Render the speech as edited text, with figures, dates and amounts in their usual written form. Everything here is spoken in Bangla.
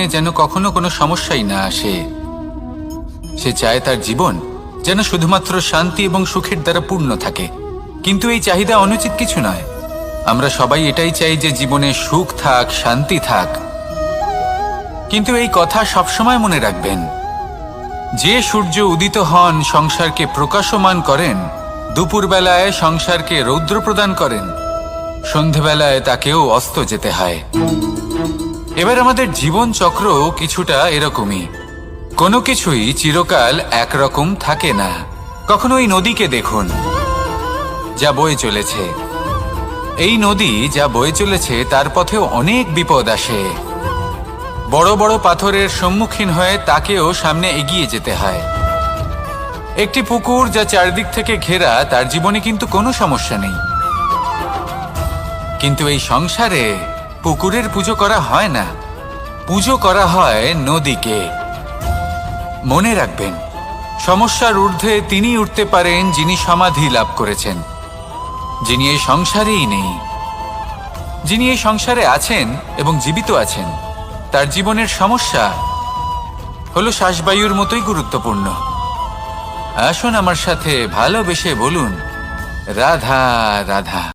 জীবনে যেন কখনো কোনো সমস্যাই না আসে। সে চায় তার জীবন যেন শুধুমাত্র শান্তি এবং সুখের দ্বারা পূর্ণ থাকে। কিন্তু এই চাহিদা অনুচিত কিছু নয়। আমরা সবাই এটাই চাই যে জীবনে সুখ থাক, শান্তি থাক। কিন্তু এই কথা সবসময় মনে রাখবেন, যে সূর্য উদিত হন সংসারকে প্রকাশমান করেন, দুপুরবেলায় সংসারকে রৌদ্র প্রদান করেন, সন্ধেবেলায় তাকেও অস্ত যেতে হয়। এবার আমাদের জীবন চক্র কিছুটা এরকমই। কোনো কিছুই চিরকাল একরকম থাকে না। কখনো এই নদীকে দেখুন, যা বয়ে চলেছে। এই নদী যা বয়ে চলেছে তার পথেও অনেক বিপদ আসে। বড় বড় পাথরের সম্মুখীন হয়ে তাকেও সামনে এগিয়ে যেতে হয়। একটি পুকুর যা চারদিক থেকে ঘেরা, তার জীবনে কিন্তু কোনো সমস্যা নেই। কিন্তু এই সংসারে পুকুরের পুজো করা হয় না, পুজো করা হয় নদীকে। মনে রাখবেন, সমস্যার ঊর্ধ্বে তিনি উঠতে পারেন যিনি সমাধি লাভ করেছেন, যিনি এই সংসারেই নেই। যিনি এই সংসারে আছেন এবং জীবিত আছেন, তার জীবনের সমস্যা হলো শ্বাসবায়ুর মতোই গুরুত্বপূর্ণ। আসুন আমার সাথে ভালোবেসে বলুন, রাধা রাধা।